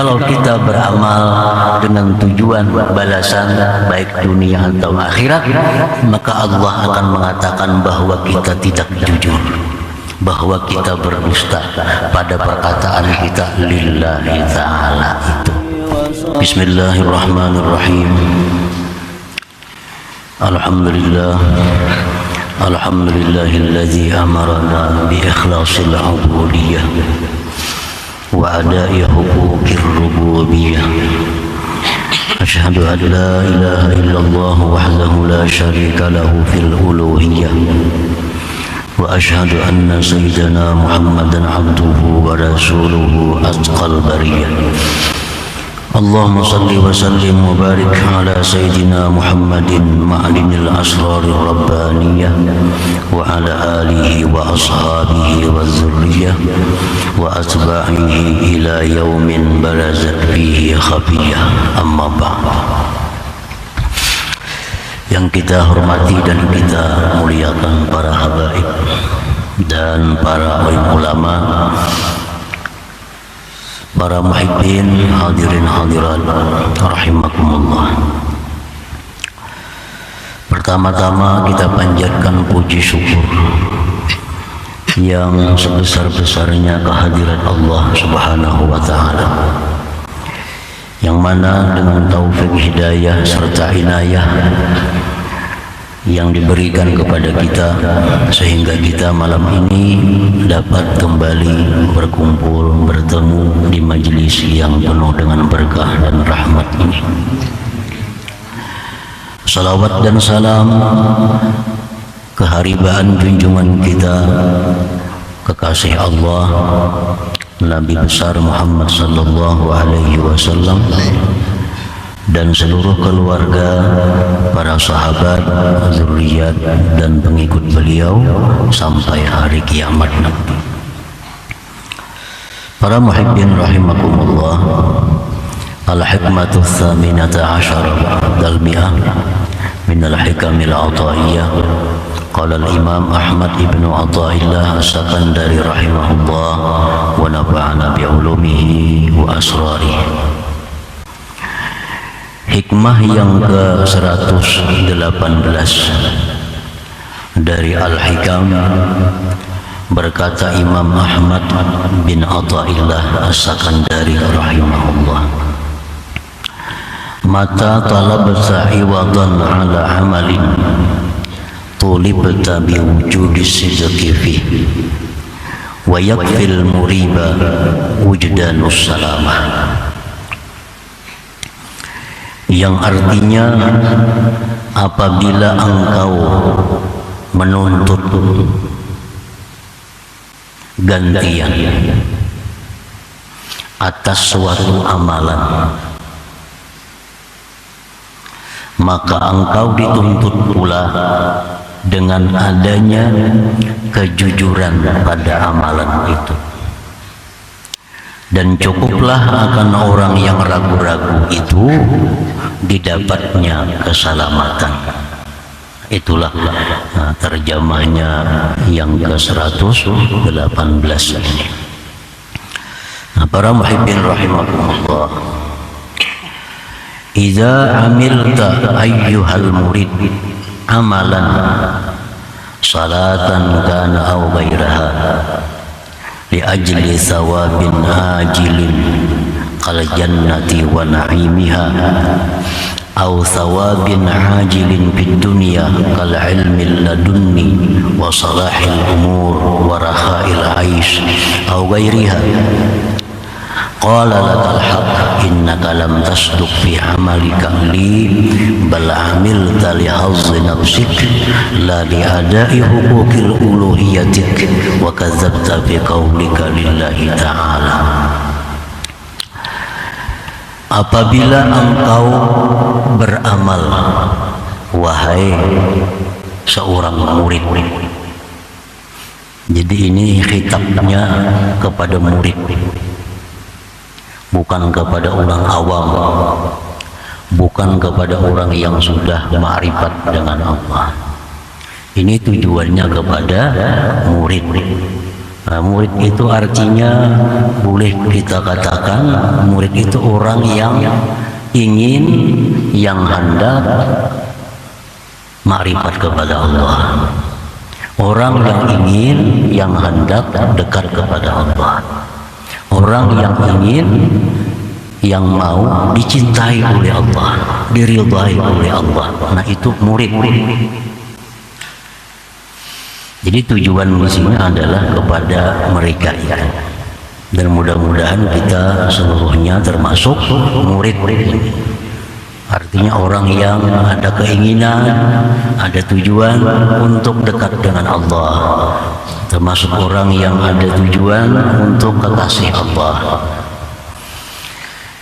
kalau kita beramal dengan tujuan balasan baik dunia atau akhirat, maka Allah akan mengatakan bahwa kita tidak jujur, bahwa kita berdusta pada perkataan kita lillahi ta'ala itu. Bismillahirrahmanirrahim. Alhamdulillah, alhamdulillahilladzi amarana bi ikhlasil ubudiyah wa ada'i huquqir rububiyyah. Asyhadu an la ilaha illallah wahdahu la syarika lahu fil uluhiyyah wa asyhadu anna sayyidana Muhammadan abduhu wa rasuluhu atqal bariyah. Allahumma salli wa sallim wa barik ala sayyidina Muhammadin ma'alinil asrarir rabbaniyah wa ala alihi wa ashabihi wa zurriyah wa atba'ihi ila yaumin barazat fihi khafiyah. Amma ba'd. Yang kita hormati dan kita muliakan para habaib dan para ulama, para muhibbin, hadirin hadirat rahimakumullah. Pertama-tama kita panjatkan puji syukur yang sebesar-besarnya kehadirat Allah Subhanahu wa taala, yang mana dengan taufik hidayah serta inayah yang diberikan kepada kita, sehingga kita malam ini dapat kembali berkumpul, bertemu di majelis yang penuh dengan berkah dan rahmat ini. Salawat dan salam keharibaan junjungan kita, kekasih Allah, Nabi besar Muhammad sallallahu alaihi wasallam, dan seluruh keluarga, para sahabat, zuriat dan pengikut beliau sampai hari kiamat nanti. Para muhibbin rahimakumullah, al-hikmatu tsaminata asyara dal mi'ah min al-hikamil ataiyah. Qala al-imam Ahmad ibnu Athaillah as-Sakandari rahimahullah wa nafa'ana bi'ulumihi wa asrarihi. Hikmah yang ke-118 dari Al-Hikam, berkata Imam Ahmad bin Athaillah as-Sakandari rahimahullah, mata talabta iwadan ala amalin tulibta biwujudi sidqi fih wa yakfil muriba wujdanus salamah. Yang artinya, apabila engkau menuntut gantian atas suatu amalan, maka engkau dituntut pula dengan adanya kejujuran pada amalan itu. Dan cukuplah akan orang yang ragu-ragu itu didapatnya keselamatan. Itulah terjemahnya yang ke-118 ini. Nah, para muhibbin rahimakumullah, idza amilta ayyuhal murid amalan salatan kana aw ghairaha li ajli thawabin ajilin qal jannati wa na'imiha aw thawabin ajilin fid dunya kal ilmi ladunni wa salahil umur wa rakha'il aish aw ghairiha. Qala lakal haqq innaka lam tasduq fi amalika li bal amilta li hazzi nafsik la li adai huquqil uluhiyatik wa kadzabta fi qaulika lillahi ta'ala. Apabila engkau beramal, wahai seorang murid, jadi ini khitabnya kepada murid, bukan kepada orang awam, bukan kepada orang yang sudah ma'rifat dengan Allah. Ini tujuannya kepada murid. Nah, murid itu artinya boleh kita katakan murid itu orang yang ingin, yang hendak makrifat kepada Allah. Orang yang ingin, yang hendak dekat kepada Allah. Orang yang ingin, yang mau dicintai oleh Allah, diridhai oleh Allah. Nah, itu murid. Jadi tujuan di sini adalah kepada mereka itu. Dan mudah-mudahan kita seluruhnya termasuk murid. Artinya orang yang ada keinginan, ada tujuan untuk dekat dengan Allah. Termasuk orang yang ada tujuan untuk kekasih Allah.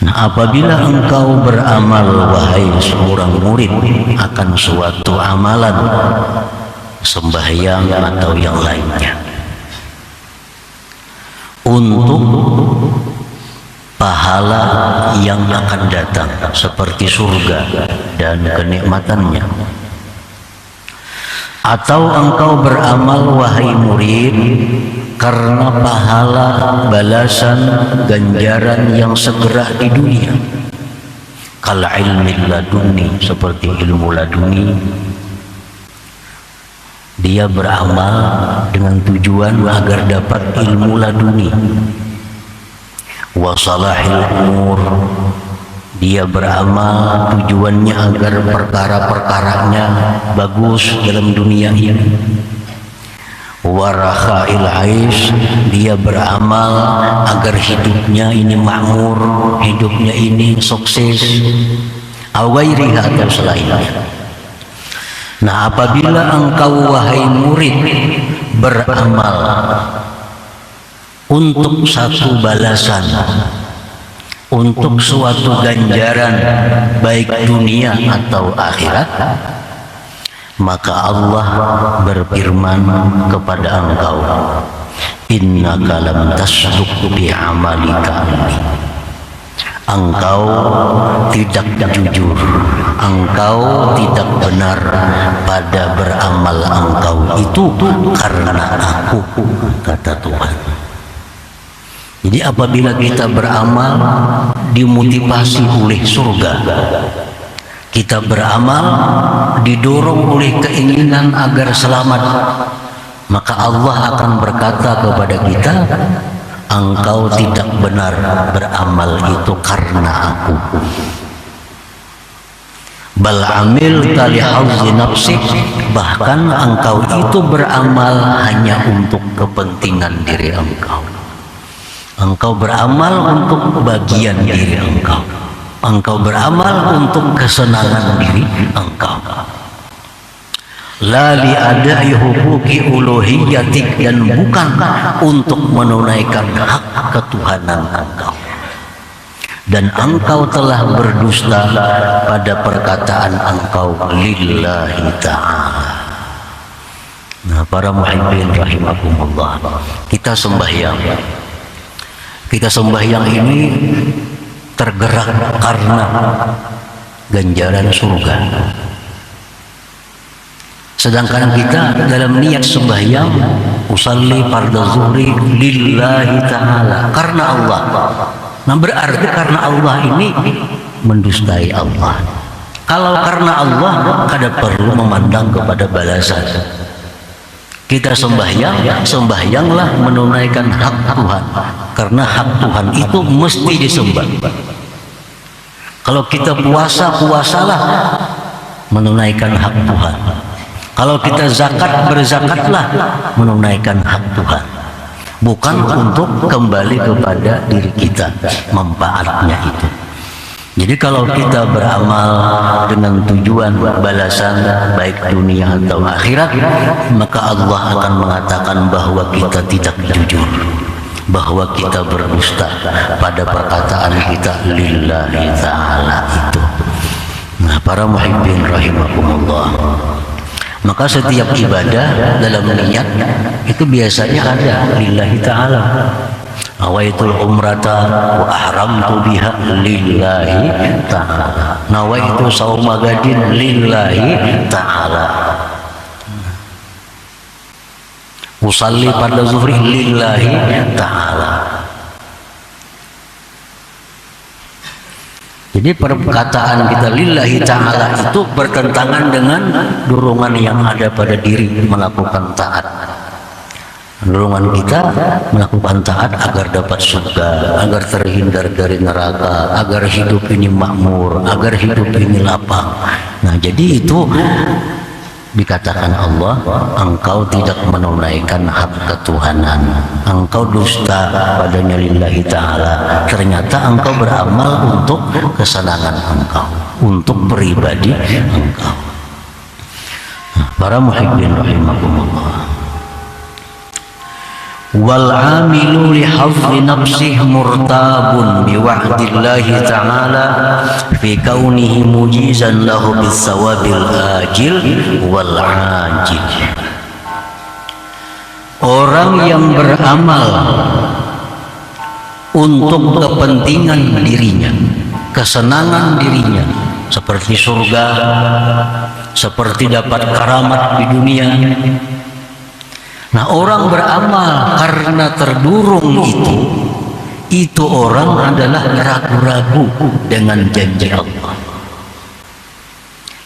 Nah, apabila engkau beramal, wahai seorang murid, akan suatu amalan, sembahyang atau yang lainnya, untuk pahala yang akan datang seperti surga dan kenikmatannya, atau engkau beramal, wahai murid, karena pahala, balasan, ganjaran yang segera di dunia, kal ilmi laduni, seperti ilmu laduni. Dia beramal dengan tujuan agar dapat ilmu laduni. Wa salahil umur, dia beramal tujuannya agar perkara-perkaranya bagus dalam dunia ini. Wa rakhail aish, dia beramal agar hidupnya ini makmur, hidupnya ini sukses. Awairiha, atau selainnya. Nah, apabila engkau, wahai murid, beramal untuk satu balasan, untuk suatu ganjaran, baik dunia atau akhirat, maka Allah berfirman kepada engkau, innaka lam tasduq bi amalika, engkau tidak jujur, engkau tidak benar pada beramal engkau itu karena aku, kata Tuhan. Jadi apabila kita beramal dimotivasi oleh surga, kita beramal didorong oleh keinginan agar selamat, maka Allah akan berkata kepada kita, engkau tidak benar beramal itu karena aku. Bal amilta li hazzi nafsik, bahkan engkau itu beramal hanya untuk kepentingan diri engkau. Engkau beramal untuk bagian diri engkau. Engkau beramal untuk kesenangan diri engkau. La li adai huquqi uluhiyatik, dan bukan untuk menunaikan hak ketuhanan engkau. Dan engkau telah berdusta pada perkataan engkau lillahi ta'ala. Nah, para muhibbin rahimakumullah, kita sembahyang ini tergerak karena ganjaran surga. Sedangkan kita dalam niat sembahyang, usalli fardhu zuhri lillahi ta'ala, karena Allah. Nah, berarti karena Allah ini mendustai Allah. Kalau karena Allah, kada perlu memandang kepada balasan. Kita sembahyanglah menunaikan hak Tuhan, karena hak Tuhan itu mesti disembah. Kalau kita puasalah menunaikan hak Tuhan. Kalau kita zakat, berzakatlah menunaikan hak Tuhan. Bukan untuk kembali kepada diri kita, manfaatnya itu. Jadi kalau kita beramal dengan tujuan balasan baik dunia atau akhirat, maka Allah akan mengatakan bahwa kita tidak jujur, bahwa kita berdusta pada perkataan kita lillahi ta'ala itu. Nah, para muhibbin rahimakumullah, maka setiap ibadah dalam niat itu biasanya ada lillahi ta'ala. Nawaitul umrata wa ahramtu biha lillahi ta'ala. Nawaitu sauma gadin lillahi ta'ala. Usalli pada zuhri lillahi ta'ala. Jadi perkataan kita lillahi ta'ala itu bertentangan dengan dorongan yang ada pada diri melakukan taat. Dorongan kita melakukan taat agar dapat surga, agar terhindar dari neraka, agar hidup ini makmur, agar hidup ini lapang. Nah, jadi itu dikatakan Allah, engkau tidak menunaikan hak ketuhanan, engkau dusta padanya lillahi ta'ala. Ternyata engkau beramal untuk kesenangan engkau, untuk pribadi engkau. Nah, para muhibbin rahimakumullah. Wal amilu li hafzi nafsih murtabun bi wa'dillahi ta'ala fi kaunihi mujizan lahu bis sawabil ajil wal ajil. Orang yang beramal untuk kepentingan dirinya, kesenangan dirinya, seperti surga, seperti dapat karamat di dunia. Nah, orang beramal karena terdurung itu orang adalah ragu-ragu dengan janji Allah.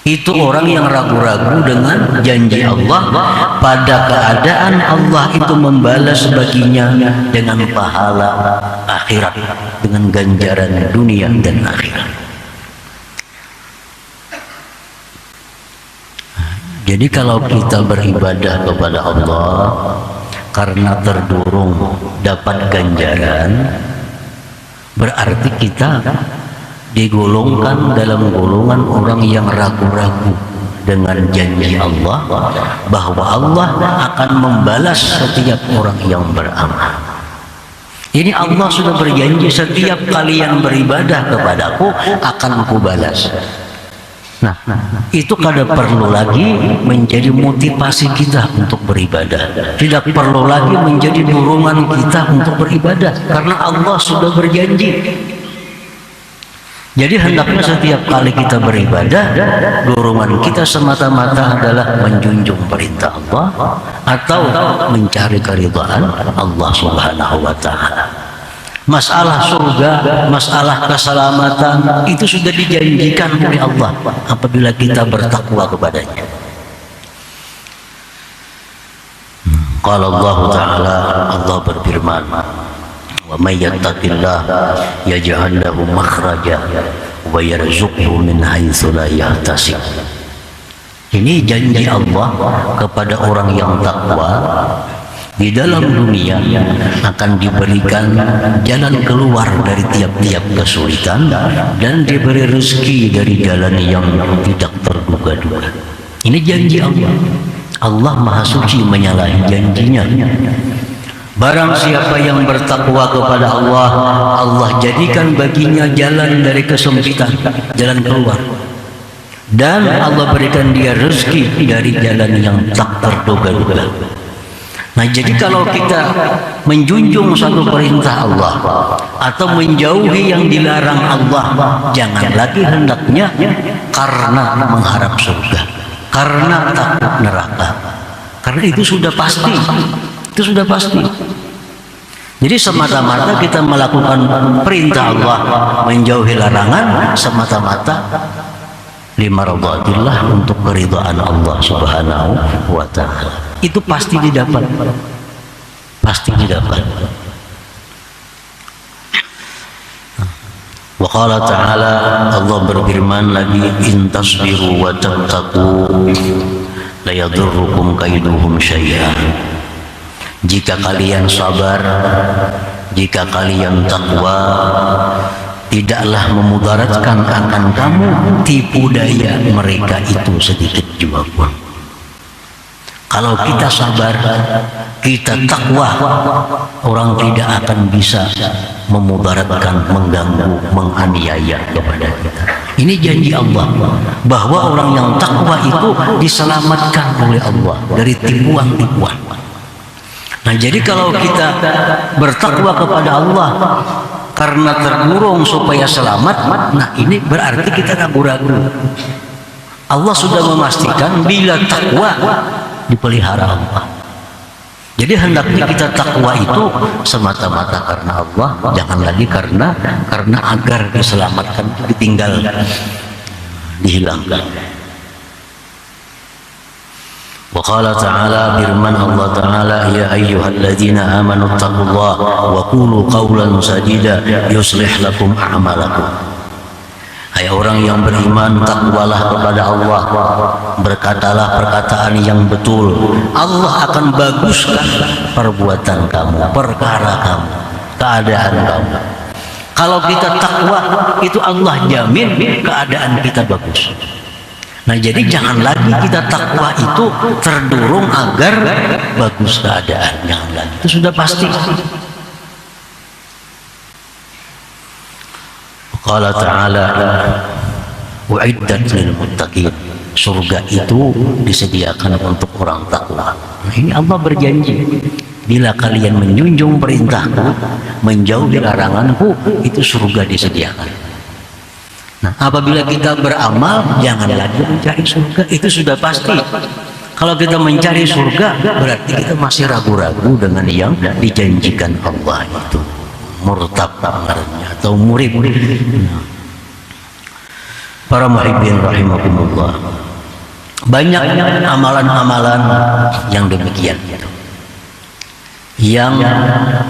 Itu orang yang ragu-ragu dengan janji Allah pada keadaan Allah itu membalas baginya dengan pahala akhirat, dengan ganjaran dunia dan akhirat. Jadi kalau kita beribadah kepada Allah karena terdurung dapat ganjaran, berarti kita digolongkan dalam golongan orang yang ragu-ragu dengan janji Allah bahwa Allah akan membalas setiap orang yang beramal. Ini Allah sudah berjanji, setiap kalian beribadah kepadaku akan kubalas. Nah, itu kada perlu lagi menjadi motivasi kita untuk beribadah. Tidak perlu lagi menjadi dorongan kita untuk beribadah, karena Allah sudah berjanji. Jadi hendaknya setiap kali kita beribadah, dorongan kita semata-mata adalah menjunjung perintah Allah atau mencari keridhaan Allah Subhanahu wa ta'ala. Masalah surga, masalah keselamatan itu sudah dijanjikan oleh Allah apabila kita bertakwa kepadanya. Qala Allah Ta'ala, Allah berfirman, wa may yattaqillah yaj'al lahu makhraja wa yarzuqhu min haitsu la yahtasib. Ini janji Allah kepada orang yang takwa. Di dalam dunia akan diberikan jalan keluar dari tiap-tiap kesulitan dan diberi rezeki dari jalan yang tidak terduga-duga. Ini janji Allah. Allah Maha Suci menyalahi janjinya. Barang siapa yang bertakwa kepada Allah, Allah jadikan baginya jalan dari kesempitan, jalan keluar. Dan Allah berikan dia rezeki dari jalan yang tak terduga-duga. Nah, jadi kalau kita menjunjung satu perintah Allah atau menjauhi yang dilarang Allah, jangan lagi hendaknya karena mengharap surga, karena takut neraka, karena itu sudah pasti, itu sudah pasti. Jadi semata-mata kita melakukan perintah Allah, menjauhi larangan semata-mata limaradatillah, untuk keridhaan Allah Subhanahu wa ta'ala. Itu pasti didapat, pasti didapat. Wa qala ta'ala, Allah berfirman lagi, in tasbiru wa tattaqu la yadurrukum kaiduhum syai'an. Jika kalian sabar, jika kalian takwa, tidaklah memudaratkan akan kamu tipu daya mereka itu sedikit juga pun. Kalau kita sabar, kita takwa, orang tidak akan bisa memudaratkan, mengganggu, menganiaya kepada kita. Ini janji Allah bahwa orang yang takwa itu diselamatkan oleh Allah dari tipuan-tipuan. Nah, jadi kalau kita bertakwa kepada Allah karena terdurung supaya selamat, nah ini berarti kita ragu-ragu. Allah sudah memastikan bila takwa dipelihara Allah. Jadi hendaknya kita takwa itu semata-mata karena Allah, jangan lagi karena agar diselamatkan, ditinggal, dihilangkan. Wa qala ta'ala, firman Allah Ta'ala, ya ayyuhalladzina amanu taqullaha wa qulu qawlan sadida yuslih lakum a'malakum. Hai orang yang beriman, takwalah kepada Allah, berkatalah perkataan yang betul. Allah akan baguskan perbuatan kamu, perkara kamu, keadaan kamu. Kalau kita takwa, itu Allah jamin keadaan kita bagus. Nah, jadi jangan lagi kita takwa itu terdorong agar bagus keadaan, jangan lagi. Itu sudah pasti. Qala ta'ala, u'iddat lil muttaqin. Surga itu disediakan untuk orang takwa. Nah, ini Allah berjanji, bila kalian menjunjung perintahku, menjauhi laranganku, itu surga disediakan. Nah, apabila kita beramal, jangan lagi mencari surga, itu sudah pasti. Kalau kita mencari surga, berarti kita masih ragu-ragu dengan yang dijanjikan Allah itu. Murtab namanya, atau murid. Para muhibbin rahimakumullah, banyak amalan-amalan yang demikian, yang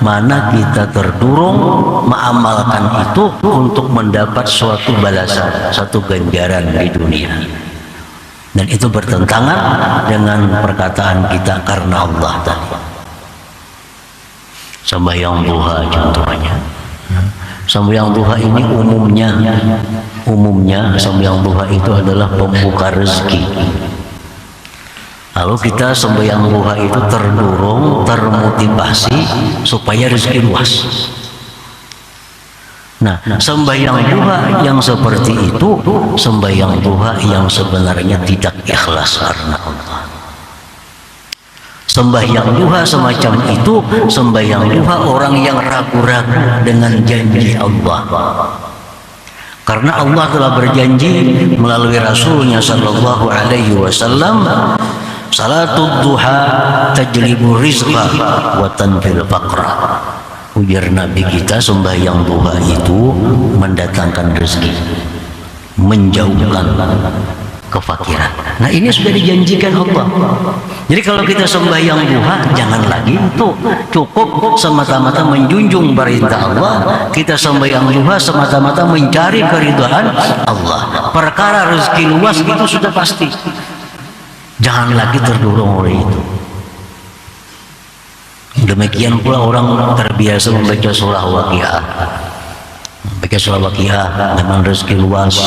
mana kita terdorong mengamalkan itu untuk mendapat suatu balasan, satu ganjaran di dunia, dan itu bertentangan dengan perkataan kita karena Allah tadi. Sembahyang duha contohnya. Sembahyang duha ini umumnya sembahyang duha itu adalah pembuka rezeki. Lalu kita sembahyang duha itu terdorong, termotivasi supaya rezeki luas. Nah, sembahyang duha yang seperti itu, sembahyang duha yang sebenarnya tidak ikhlas karena Allah. Sembahyang duha semacam itu, sembahyang duha orang yang ragu-ragu dengan janji Allah. Karena Allah telah berjanji melalui Rasulnya Sallallahu Alaihi Wasallam, salatul duha tajlibu rizqa wa tanfil faqra. Ujar Nabi kita, sembahyang duha itu mendatangkan rezeki, menjauhkan kefakiran. Nah, ini sudah dijanjikan Allah. Jadi kalau kita sembahyang duha, jangan lagi itu cukup semata-mata menjunjung perintah Allah. Kita sembahyang duha semata-mata mencari keridhaan Allah. Perkara rezeki luas itu sudah pasti. Jangan lagi terdorong oleh itu. Demikian pula orang terbiasa membaca surah Waqiah. Baca surah Waqiah dengan rezeki luas,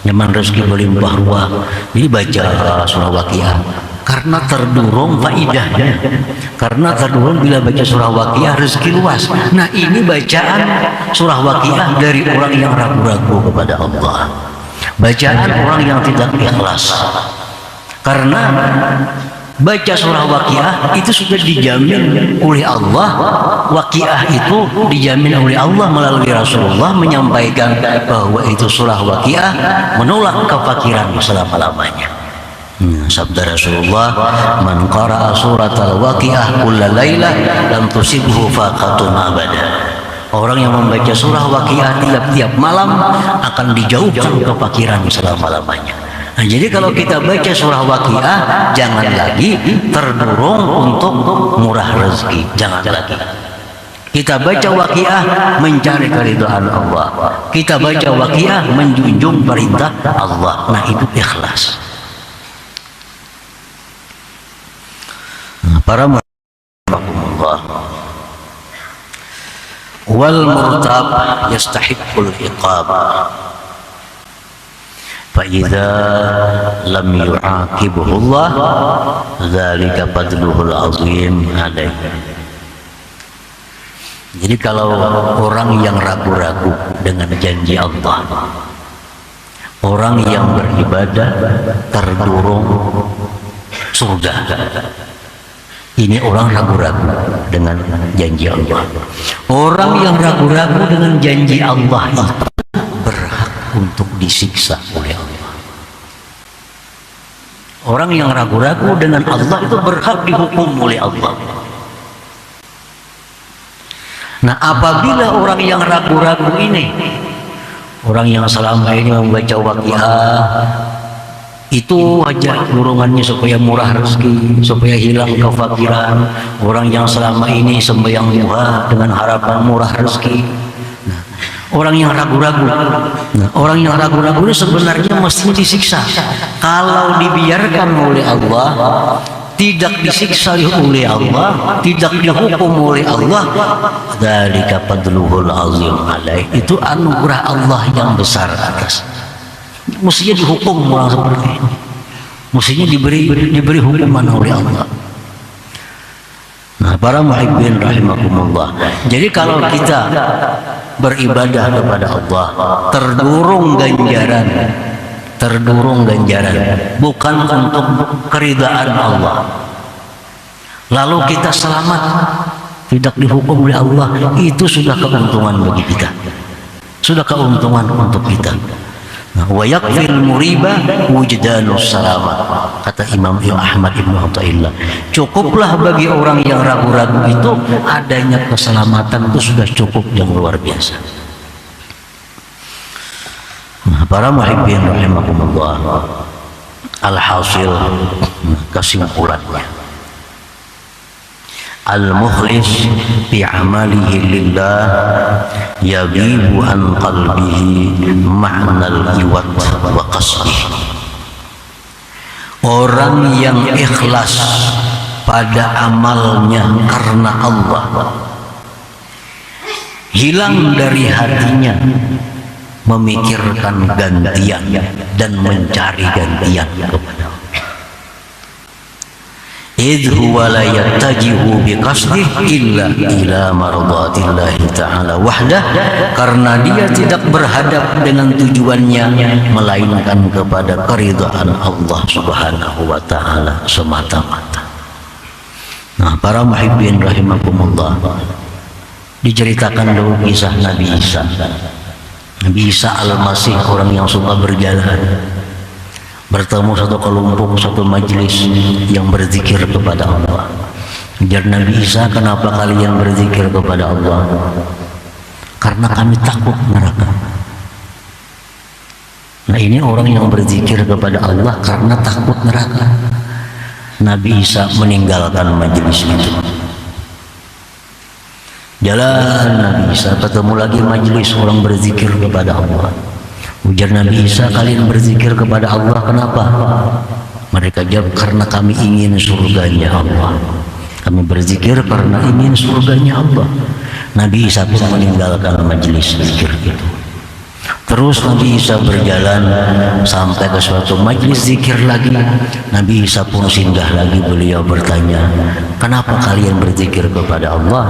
nyaman rezeki berlimpah ruah. Jadi baca surah Waqiah karena terdorong faidahnya, karena terdorong bila baca surah Waqiah rezeki luas. Nah, ini bacaan surah Waqiah dari orang yang ragu-ragu kepada Allah, bacaan orang yang tidak ikhlas. Karena baca surah Waqiah itu sudah dijamin oleh Allah. Waqiah itu dijamin oleh Allah melalui Rasulullah menyampaikan bahwa itu surah Waqiah menolak kefakiran selama-lamanya. Sabda Rasulullah, man qara'a suratal Waqiah kulla lailah lam tusibhu faqatun abada. Orang yang membaca surah Waqiah tiap-tiap malam akan dijauhkan kefakiran selama-lamanya. Nah, jadi kalau kita baca surah Waqiah, jangan lagi terdorong untuk murah rezeki, jangan lagi. Kita baca Waqiah mencari keridhaan Allah. Kita baca Waqiah menjunjung perintah Allah. Nah, itu ikhlas. Para Allah, wal murtab yastahiqqul iqab. فَإِذَا لَمْ يُعَاقِبْهُ اللَّهُ ذَلِكَ فَضْلُهُ الْعَظِيمُ عَلَيْهِ. Jadi kalau orang yang ragu-ragu dengan janji Allah, orang yang beribadah terdorong surga, ini orang ragu-ragu dengan janji Allah. Orang yang ragu-ragu dengan janji Allah itu berhak untuk disiksa oleh Allah. Orang yang ragu-ragu dengan Allah itu berhak dihukum oleh Allah. Nah, apabila orang yang ragu-ragu ini, orang yang selama ini membaca waqiah, itu aja dorongannya supaya murah rezeki, supaya hilang kefakiran. Orang yang selama ini sembahyang duha dengan harapan murah rezeki. Nah, orang yang ragu-ragu, orang yang ragu-ragu ini sebenarnya mesti disiksa. Kalau dibiarkan oleh Allah, tidak disiksa oleh Allah, tidak dihukum oleh Allah, dzalika fadluhul azim alaih, itu anugerah Allah yang besar atas. Mestinya dihukum orang seperti ini, mestinya diberi hukuman oleh Allah. Nah, para muhibbin rahimakumullah, jadi kalau kita beribadah kepada Allah, terdorong ganjaran, bukan untuk keridaan Allah, lalu kita selamat, tidak dihukum oleh Allah, itu sudah keuntungan bagi kita, sudah keuntungan untuk kita. Wa yakfil muriba wujdanus salamat, kata Imam Ahmad Ibn Athaillah, cukuplah bagi orang yang ragu-ragu itu adanya keselamatan, itu sudah cukup yang luar biasa. Nah, para muhibbin rahimakumullah, alhasil kesimpulannya, al-mukhlis fi amalihi lillah yabibu an qalbihi ma'nal iwat wa qasdihi. Orang yang ikhlas pada amalnya karena Allah, hilang dari hatinya memikirkan gantian dan mencari gantian kepada Allah. Idh huwa la yattajihu biqasdih illa ila mardatillahi ta'ala wahdah, karena dia tidak berhadap dengan tujuannya melainkan kepada keridhaan Allah subhanahu wa ta'ala semata-mata. Nah, para muhibbin rahimakumullah, diceritakan dulu kisah Nabi Isa. Nabi Isa al-Masih, orang yang suka berjalan, bertemu satu kelompok, satu majelis yang berzikir kepada Allah. Ujar Nabi Isa, kenapa kalian berzikir kepada Allah? Karena kami takut neraka. Nah, ini orang yang berzikir kepada Allah karena takut neraka. Nabi Isa meninggalkan majelis itu. Jalan Nabi Isa, ketemu lagi majelis orang berzikir kepada Allah. Ujar Nabi Isa, kalian berzikir kepada Allah kenapa? Mereka jawab, karena kami ingin surganya Allah. Kami berzikir karena ingin surganya Allah. Nabi Isa pun meninggalkan majelis zikir itu. Terus Nabi Isa berjalan sampai ke suatu majelis zikir lagi. Nabi Isa pun singgah lagi, beliau bertanya, kenapa kalian berzikir kepada Allah?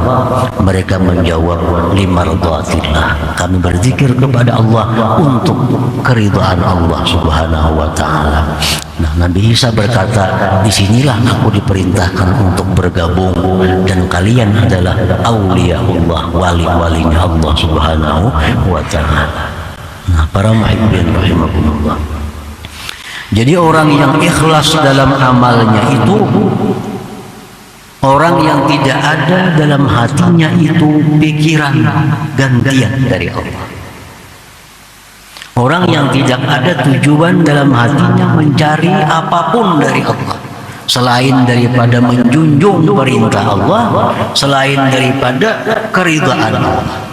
Mereka menjawab, limardhatillah, kami berzikir kepada Allah untuk keridhaan Allah subhanahu wa ta'ala. Nah, Nabi Isa berkata, disinilah aku diperintahkan untuk bergabung, dan kalian adalah auliyaullah, wali-walinya Allah subhanahu wa ta'ala. Nah, para muhibbin rahimakumullah, jadi orang yang ikhlas dalam amalnya itu orang yang tidak ada dalam hatinya itu pikiran gantian dari Allah. Orang yang tidak ada tujuan dalam hatinya mencari apapun dari Allah selain daripada menjunjung perintah Allah, selain daripada keridhaan Allah.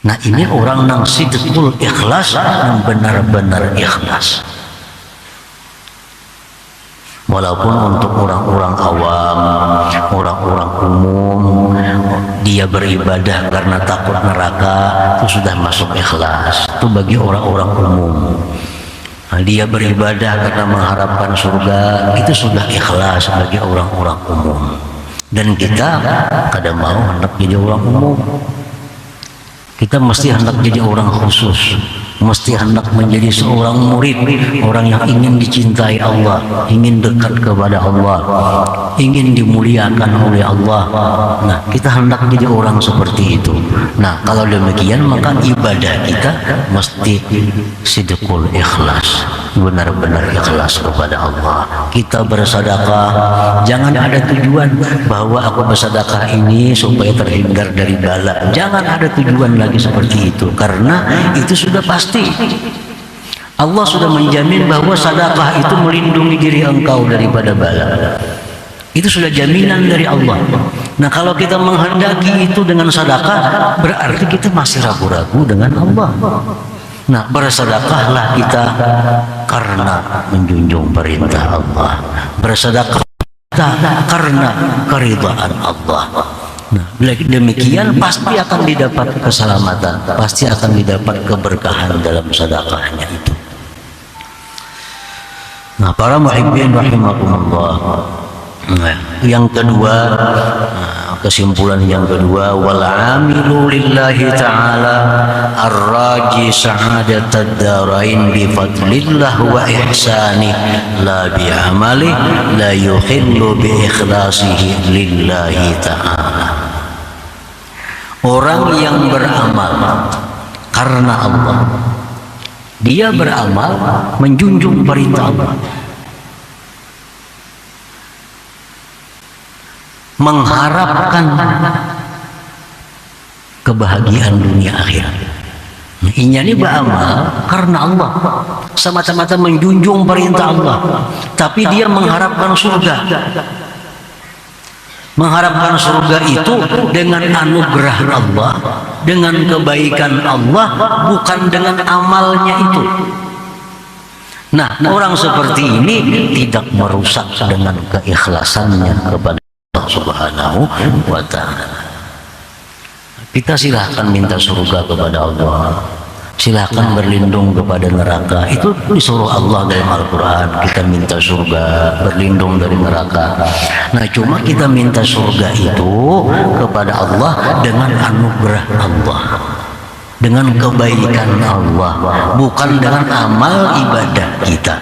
Nah, ini orang yang sidqul ikhlas, yang benar-benar ikhlas. Walaupun untuk orang-orang awam, orang-orang umum, dia beribadah karena takut neraka, itu sudah masuk ikhlas. Itu bagi orang-orang umum. Nah, dia beribadah karena mengharapkan surga, itu sudah ikhlas bagi orang-orang umum. Dan kita kadang mau hendak jadi orang umum. Kita mesti hendak jadi orang khusus, mesti hendak menjadi seorang murid, orang yang ingin dicintai Allah, ingin dekat kepada Allah, ingin dimuliakan oleh Allah. Nah, kita hendak jadi orang seperti itu. Nah, kalau demikian maka ibadah kita mesti sidqul ikhlas. benar-benar ikhlas kepada Allah. Kita bersedekah jangan ada tujuan bahwa aku bersedekah ini supaya terhindar dari bala. Jangan ada tujuan lagi seperti itu, karena itu sudah pasti Allah sudah menjamin bahwa sedekah itu melindungi diri engkau daripada bala. Itu sudah jaminan dari Allah. Nah, kalau kita menghendaki itu dengan sedekah, berarti kita masih ragu-ragu dengan Allah. Nah, bersedekahlah kita karena menjunjung perintah Allah. Bersedekah kita karena keridhaan Allah. Nah, demikian pasti akan didapat keselamatan, pasti akan didapat keberkahan dalam sedekahnya itu. Nah, para muhibbin rahimakumullah. Nah, yang kedua, kesimpulan yang kedua, wal amilu lillahi ta'ala ar-raji sa'adatad darain bi fadlillah wa ihsani la bi amali la yukhillu bi ikhlasihi lillahi ta'ala. Orang yang beramal karena Allah, dia beramal menjunjung perintah Allah, mengharapkan kebahagiaan dunia akhirat. Ini beramal karena Allah, semata-mata menjunjung perintah Allah, tapi dia mengharapkan surga. Mengharapkan surga itu dengan anugerah Allah, dengan kebaikan Allah, bukan dengan amalnya itu. Nah, orang seperti ini tidak merusak dengan keikhlasannya kepada Allah Subhanahu wa ta'ala. Kita silahkan minta surga kepada Allah, silahkan berlindung kepada neraka. Itu disuruh Allah dalam Al-Quran. Kita minta surga, berlindung dari neraka. Nah, cuma kita minta surga itu kepada Allah dengan anugerah Allah, dengan kebaikan Allah, bukan dengan amal ibadah kita.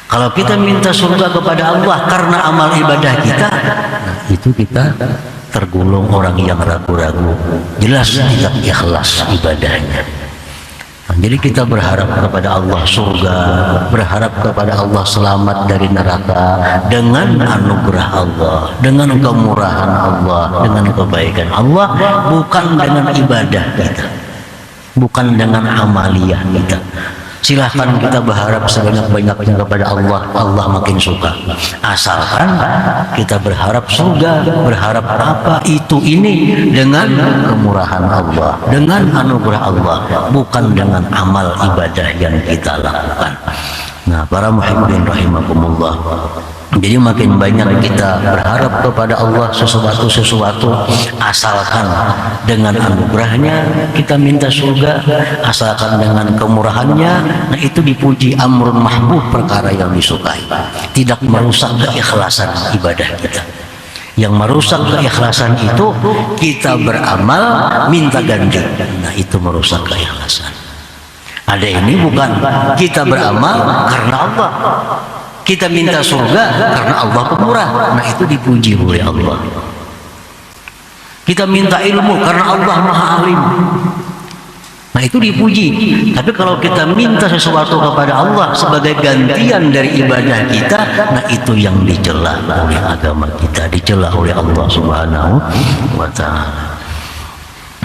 Kalau kita minta surga kepada Allah karena amal ibadah kita, nah itu kita tergolong orang yang ragu-ragu, jelas tidak ikhlas ibadahnya. Nah, jadi kita berharap kepada Allah surga, berharap kepada Allah selamat dari neraka dengan anugerah Allah, dengan kemurahan Allah, dengan kebaikan Allah, bukan dengan ibadah kita, bukan dengan amaliyah kita. Silahkan kita berharap sebanyak-banyaknya kepada Allah, Allah makin suka. Asalkan kita berharap surga, berharap apa itu ini dengan kemurahan Allah, dengan anugerah Allah, bukan dengan amal ibadah yang kita lakukan. Nah, para muhibbin rahimakumullah. Jadi makin banyak kita berharap kepada Allah sesuatu asalkan dengan anugerahnya kita minta surga, asalkan dengan kemurahannya, nah itu dipuji, amrun mahbub, perkara yang disukai, tidak merusak keikhlasan ibadah kita. Yang merusak keikhlasan itu kita beramal minta ganti, nah itu merusak keikhlasan. Ada ini bukan kita beramal karena Allah, kita minta surga karena Allah pemurah, nah itu dipuji oleh Allah. Kita minta ilmu karena Allah maha alim, nah itu dipuji. Tapi kalau kita minta sesuatu kepada Allah sebagai gantian dari ibadah kita, nah itu yang dicela oleh agama kita, dicela oleh Allah Subhanahu wa ta'ala.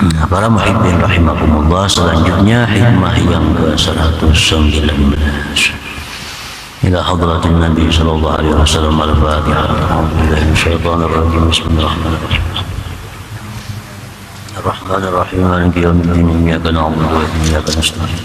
Nah, para muhibbin rahimakumullah, selanjutnya hikmah yang ke-119 ila hadratin Nabi sallallahu alaihi wasallam. Al-Fatihah. A'udzubillahi minasyaitonir rajim. Bismillahirrahmanirrahim. Ar-Rahmanir Rahim. Maliki yaumiddin. Iyyaka na'budu wa iyyaka nasta'in.